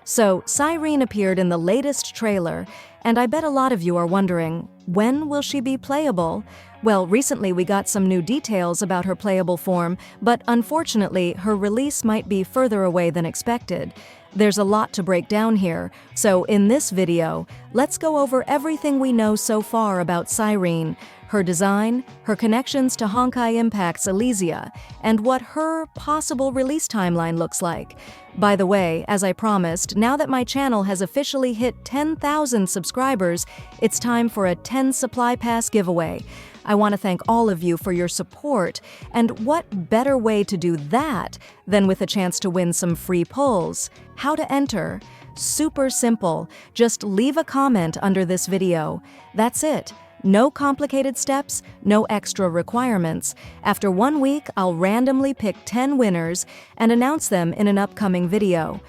So, Cyrene appeared in the latest trailer, and I bet a lot of you are wondering, when will she be playable? Well, recently we got some new details about her playable form, but unfortunately, her release might be further away than expected. There's a lot to break down here, so in this video, let's go over everything we know so far about Cyrene, her design, her connections to Honkai Impact's Elysia, and what her possible release timeline looks like. By the way, as I promised, now that my channel has officially hit 10,000 subscribers, it's time for a 10 supply pass giveaway. I want to thank all of you for your support, and what better way to do that than with a chance to win some free pulls? How to enter? Super simple. Just leave a comment under this video. That's it. No complicated steps, no extra requirements. After 1 week, I'll randomly pick 10 winners and announce them in an upcoming video.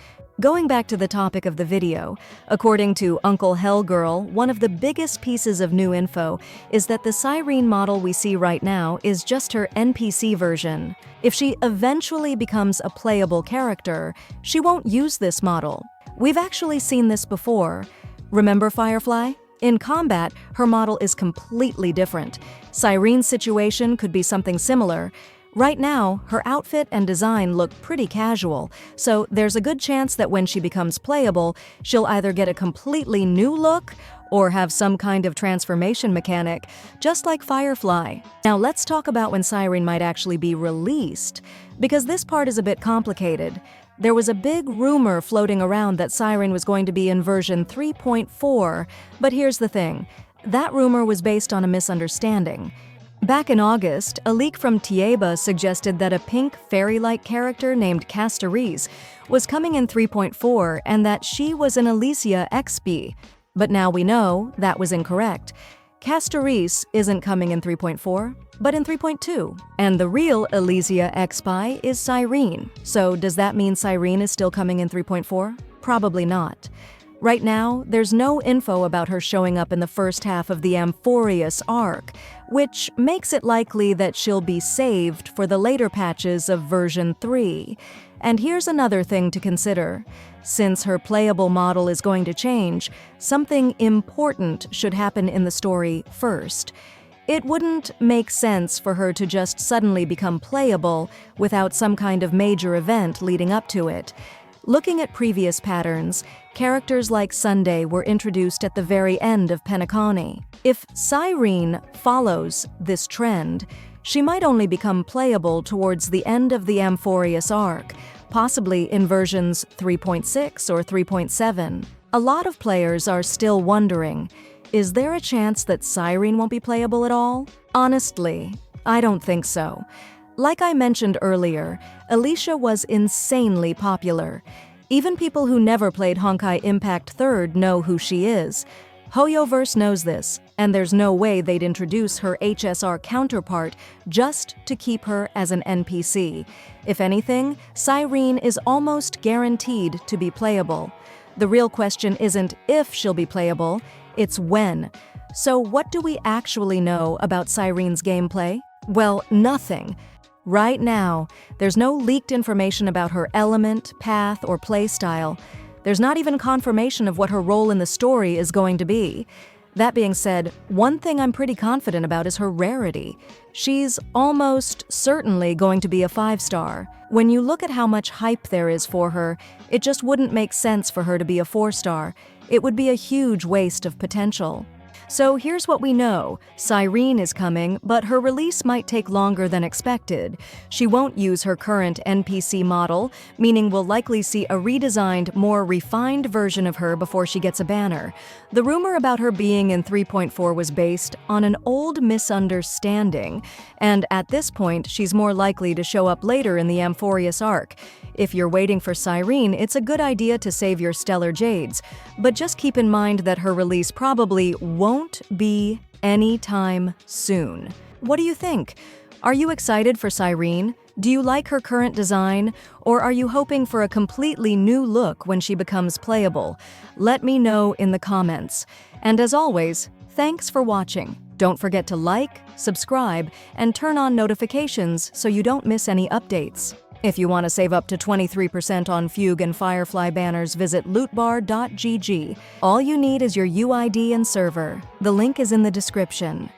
Going back to the topic of the video, according to Uncle Hellgirl, one of the biggest pieces of new info is that the Cyrene model we see right now is just her NPC version. If she eventually becomes a playable character, she won't use this model. We've actually seen this before. Remember Firefly? In combat, her model is completely different. Cyrene's situation could be something similar. Right now, her outfit and design look pretty casual, so there's a good chance that when she becomes playable, she'll either get a completely new look or have some kind of transformation mechanic, just like Firefly. Now let's talk about when Cyrene might actually be released, because this part is a bit complicated. There was a big rumor floating around that Cyrene was going to be in version 3.4, but here's the thing. That rumor was based on a misunderstanding. Back in August, a leak from PLAYABLE suggested that a pink fairy-like character named Cyrene was coming in 3.4 and that she was an Elysia XP. But now we know that was incorrect. Cyrene isn't coming in 3.4, but in 3.2. And the real Elysia XP is Cyrene. So does that mean Cyrene is still coming in 3.4? Probably not. Right now, there's no info about her showing up in the first half of the Amphoreus arc, which makes it likely that she'll be saved for the later patches of version 3. And here's another thing to consider. Since her playable model is going to change, something important should happen in the story first. It wouldn't make sense for her to just suddenly become playable without some kind of major event leading up to it. Looking at previous patterns, characters like Sunday were introduced at the very end of Penacony. If Cyrene follows this trend, she might only become playable towards the end of the Amphoreus arc, possibly in versions 3.6 or 3.7. A lot of players are still wondering, is there a chance that Cyrene won't be playable at all? Honestly, I don't think so. Like I mentioned earlier, Elysia was insanely popular. Even people who never played Honkai Impact 3rd know who she is. Hoyoverse knows this, and there's no way they'd introduce her HSR counterpart just to keep her as an NPC. If anything, Cyrene is almost guaranteed to be playable. The real question isn't if she'll be playable, it's when. So what do we actually know about Cyrene's gameplay? Well, nothing. Right now, there's no leaked information about her element, path, or playstyle. There's not even confirmation of what her role in the story is going to be. That being said, one thing I'm pretty confident about is her rarity. She's almost certainly going to be a 5-star. When you look at how much hype there is for her, it just wouldn't make sense for her to be a 4-star. It would be a huge waste of potential. So here's what we know. Cyrene is coming, but her release might take longer than expected. She won't use her current NPC model, meaning we'll likely see a redesigned, more refined version of her before she gets a banner. The rumor about her being in 3.4 was based on an old misunderstanding, and at this point, she's more likely to show up later in the Amphoreus arc. If you're waiting for Cyrene, it's a good idea to save your Stellar Jades, but just keep in mind that her release probably won't be anytime soon. What do you think? Are you excited for Cyrene? Do you like her current design, or are you hoping for a completely new look when she becomes playable? Let me know in the comments. And as always, thanks for watching. Don't forget to like, subscribe, and turn on notifications so you don't miss any updates. If you want to save up to 23% on Fugue and Firefly banners, visit lootbar.gg. All you need is your UID and server. The link is in the description.